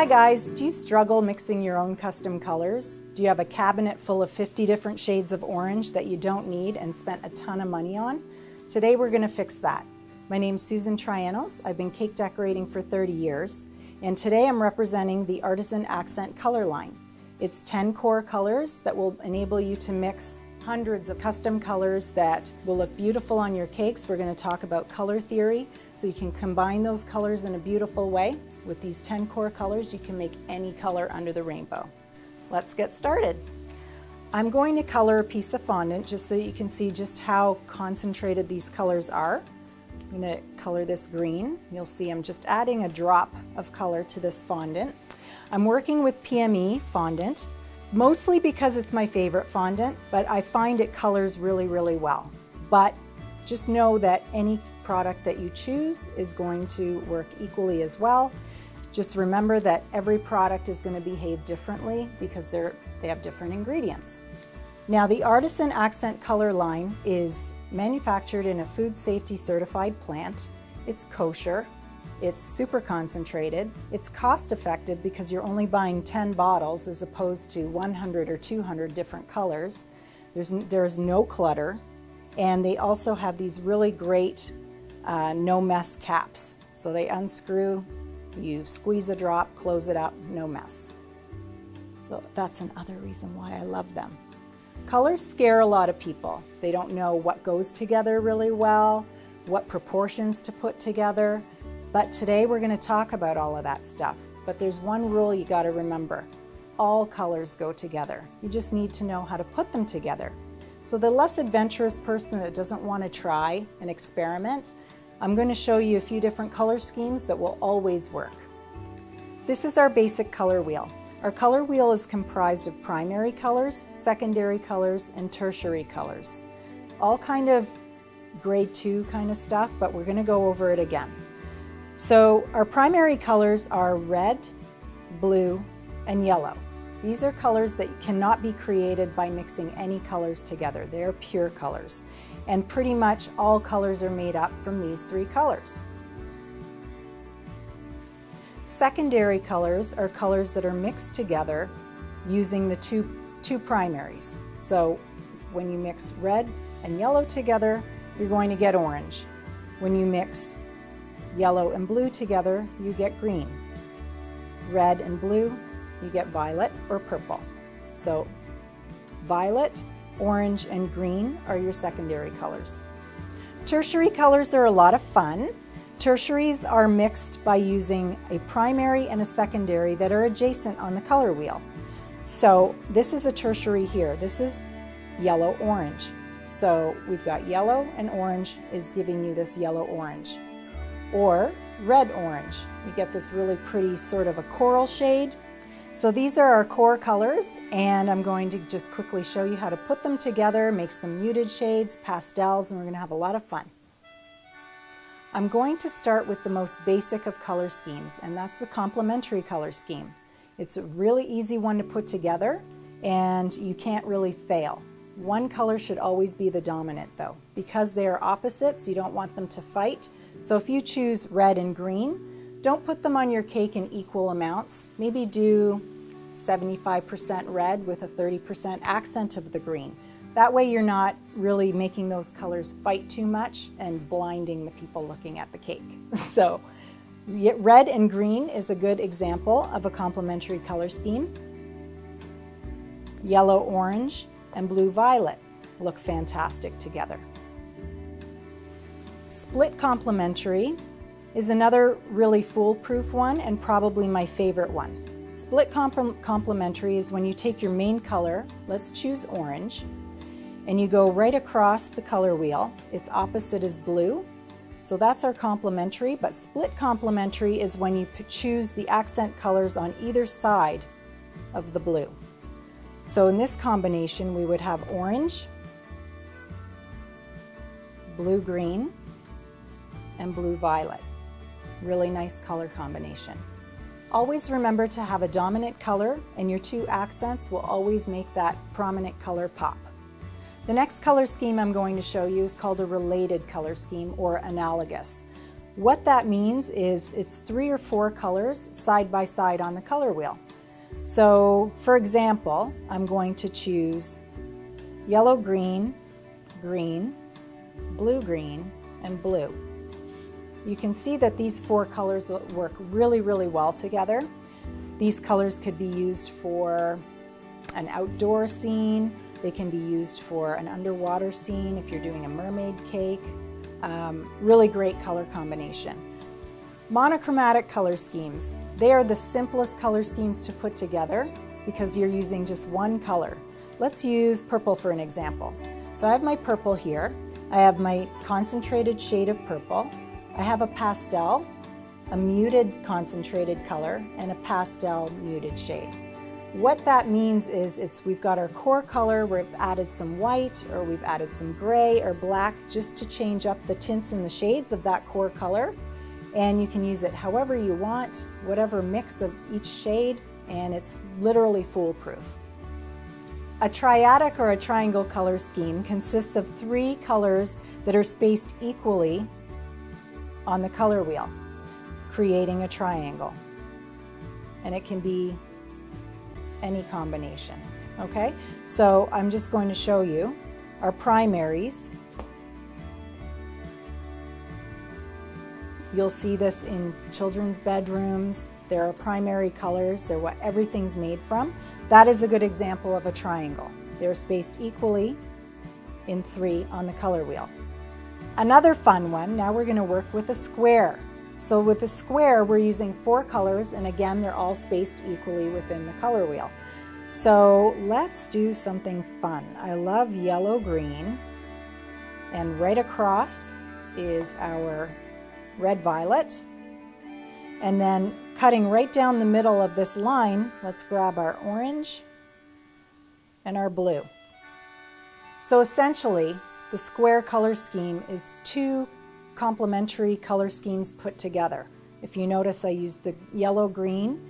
Hi guys, do you struggle mixing your own custom colors? Do you have a cabinet full of 50 different shades of orange that you don't need and spent a ton of money on? Today we're going to fix that. My name's Susan Trianos. I've been cake decorating for 30 years, and today I'm representing the Artisan Accent color line. It's 10 core colors that will enable you to mix hundreds of custom colors that will look beautiful on your cakes. We're going to talk about color theory, so you can combine those colors in a beautiful way. With these 10 core colors, you can make any color under the rainbow. Let's get started. I'm going to color a piece of fondant just so that you can see just how concentrated these colors are. I'm going to color this green. You'll see I'm just adding a drop of color to this fondant. I'm working with PME fondant, mostly because it's my favorite fondant, but I find it colors really, really well. But just know that any product that you choose is going to work equally as well. Just remember that every product is going to behave differently because they have different ingredients. Now, the Artisan Accent color line is manufactured in a food safety certified plant. It's kosher. It's super concentrated. It's cost effective because you're only buying 10 bottles as opposed to 100 or 200 different colors. There's no clutter, and they also have these really great no mess caps. So they unscrew, you squeeze a drop, close it up, no mess. So that's another reason why I love them. Colors scare a lot of people. They don't know what goes together really well, what proportions to put together. But today we're going to talk about all of that stuff. But there's one rule you got to remember. All colors go together. You just need to know how to put them together. So the less adventurous person that doesn't want to try and experiment, I'm going to show you a few different color schemes that will always work. This is our basic color wheel. Our color wheel is comprised of primary colors, secondary colors, and tertiary colors. All kind of grade 2 kind of stuff, but we're going to go over it again. So our primary colors are red, blue, and yellow. These are colors that cannot be created by mixing any colors together. They're pure colors. And pretty much all colors are made up from these 3 colors. Secondary colors are colors that are mixed together using the two primaries. So when you mix red and yellow together, you're going to get orange. When you mix yellow and blue together, you get green. Red and blue, you get violet or purple. So violet, orange, and green are your secondary colors. Tertiary colors are a lot of fun. Tertiaries are mixed by using a primary and a secondary that are adjacent on the color wheel. So this is a tertiary here. This is yellow-orange. So we've got yellow and orange is giving you this yellow-orange. Or red-orange. You get this really pretty sort of a coral shade. So these are our core colors, and I'm going to just quickly show you how to put them together, make some muted shades, pastels, and we're going to have a lot of fun. I'm going to start with the most basic of color schemes, and that's the complementary color scheme. It's a really easy one to put together, and you can't really fail. One color should always be the dominant though. Because they are opposites, you don't want them to fight. So if you choose red and green, don't put them on your cake in equal amounts. Maybe do 75% red with a 30% accent of the green. That way you're not really making those colors fight too much and blinding the people looking at the cake. So red and green is a good example of a complementary color scheme. Yellow, orange, and blue, violet look fantastic together. Split complementary is another really foolproof one and probably my favorite one. Split complementary is when you take your main color, let's choose orange, and you go right across the color wheel. Its opposite is blue. So that's our complementary, but split complementary is when you choose the accent colors on either side of the blue. So in this combination, we would have orange, blue-green, and blue-violet. Really nice color combination. Always remember to have a dominant color, and your 2 accents will always make that prominent color pop. The next color scheme I'm going to show you is called a related color scheme or analogous. What that means is it's 3 or 4 colors side by side on the color wheel. So for example, I'm going to choose yellow, green, green, blue, green, and blue. You can see that these 4 colors work really, really well together. These colors could be used for an outdoor scene. They can be used for an underwater scene if you're doing a mermaid cake. Really great color combination. Monochromatic color schemes. They are the simplest color schemes to put together because you're using just one color. Let's use purple for an example. So I have my purple here. I have my concentrated shade of purple. I have a pastel, a muted concentrated color, and a pastel muted shade. What that means is we've got our core color, we've added some white, or we've added some gray or black just to change up the tints and the shades of that core color. And you can use it however you want, whatever mix of each shade, and it's literally foolproof. A triadic or a triangle color scheme consists of 3 colors that are spaced equally on the color wheel, creating a triangle. And it can be any combination, okay? So I'm just going to show you our primaries. You'll see this in children's bedrooms. There are primary colors. They're what everything's made from. That is a good example of a triangle. They're spaced equally in 3 on the color wheel. Another fun one, now we're going to work with a square. So with a square, we're using 4 colors, and again, they're all spaced equally within the color wheel. So let's do something fun. I love yellow, green, and right across is our red, violet. And then cutting right down the middle of this line, let's grab our orange and our blue. So essentially, the square color scheme is 2 complementary color schemes put together. If you notice, I used the yellow, green,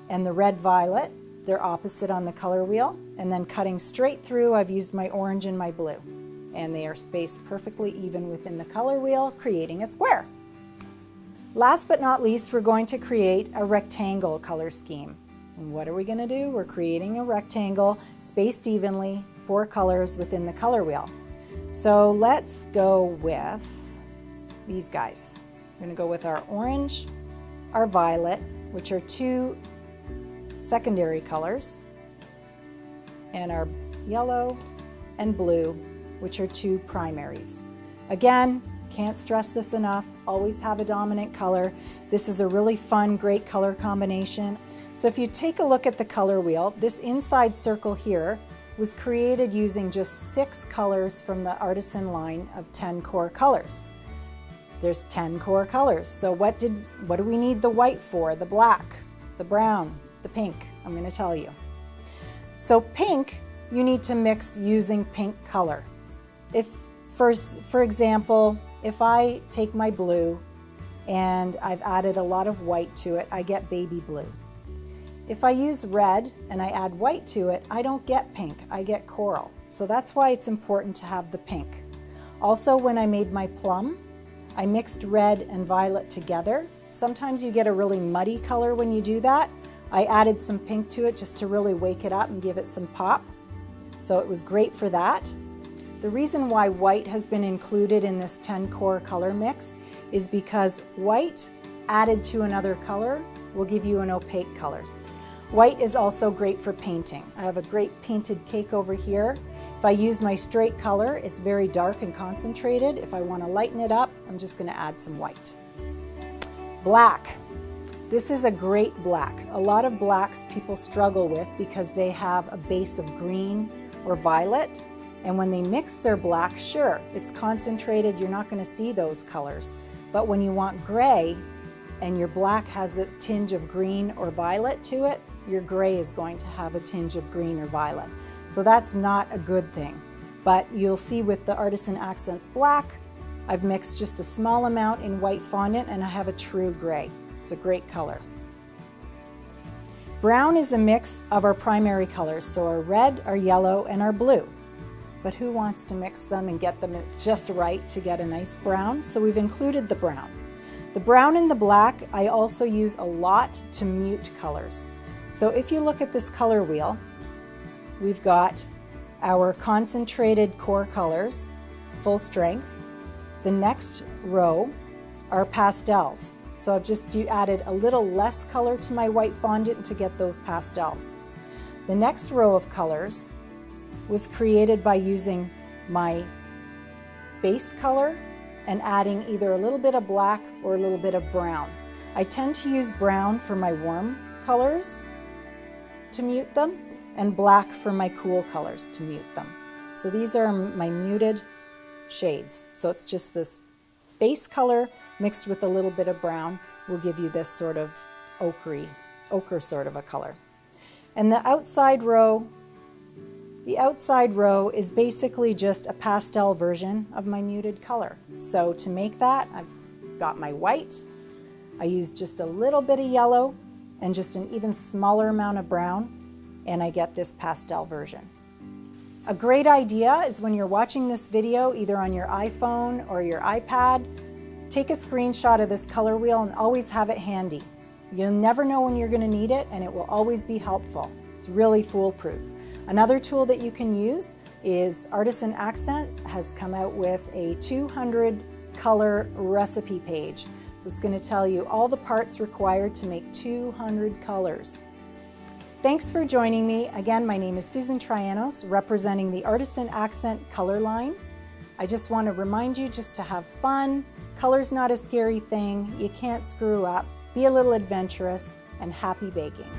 and the red, violet. They're opposite on the color wheel. And then cutting straight through, I've used my orange and my blue. And they are spaced perfectly even within the color wheel, creating a square. Last but not least, we're going to create a rectangle color scheme. And what are we going to do? We're creating a rectangle spaced evenly, 4 colors within the color wheel. So let's go with these guys. We're going to go with our orange, our violet, which are 2 secondary colors, and our yellow and blue, which are 2 primaries. Again, can't stress this enough, always have a dominant color. This is a really fun, great color combination. So if you take a look at the color wheel, this inside circle here was created using just 6 colors from the Artisan line of 10 core colors. There's 10 core colors. So what do we need the white for? The black, the brown, the pink. I'm going to tell you. So pink, you need to mix using pink color. If, for example, if I take my blue and I've added a lot of white to it, I get baby blue. If I use red and I add white to it, I don't get pink, I get coral. So that's why it's important to have the pink. Also, when I made my plum, I mixed red and violet together. Sometimes you get a really muddy color when you do that. I added some pink to it just to really wake it up and give it some pop. So it was great for that. The reason why white has been included in this 10 core color mix is because white added to another color will give you an opaque color. White is also great for painting. I have a great painted cake over here. If I use my straight color, it's very dark and concentrated. If I want to lighten it up, I'm just going to add some white. Black. This is a great black. A lot of blacks people struggle with because they have a base of green or violet. And when they mix their black, sure, it's concentrated, you're not going to see those colors. But when you want gray and your black has a tinge of green or violet to it, your gray is going to have a tinge of green or violet. So that's not a good thing. But you'll see with the Artisan Accents black, I've mixed just a small amount in white fondant and I have a true gray. It's a great color. Brown is a mix of our primary colors, so our red, our yellow, and our blue. But who wants to mix them and get them just right to get a nice brown? So we've included the brown. The brown and the black I also use a lot to mute colors. So if you look at this color wheel, we've got our concentrated core colors, full strength. The next row are pastels. So I've just added a little less color to my white fondant to get those pastels. The next row of colors was created by using my base color and adding either a little bit of black or a little bit of brown. I tend to use brown for my warm colors to mute them and black for my cool colors to mute them. So these are my muted shades. So it's just this base color mixed with a little bit of brown will give you this sort of ochre sort of a color. And the outside row is basically just a pastel version of my muted color. So to make that, I've got my white. I use just a little bit of yellow and just an even smaller amount of brown, and I get this pastel version. A great idea is when you're watching this video, either on your iPhone or your iPad, take a screenshot of this color wheel and always have it handy. You'll never know when you're going to need it, and it will always be helpful. It's really foolproof. Another tool that you can use is Artisan Accent has come out with a 200 color recipe page. So it's going to tell you all the parts required to make 200 colors. Thanks for joining me. Again, my name is Susan Trianos, representing the Artisan Accent color line. I just want to remind you just to have fun. Color's not a scary thing. You can't screw up. Be a little adventurous, and happy baking.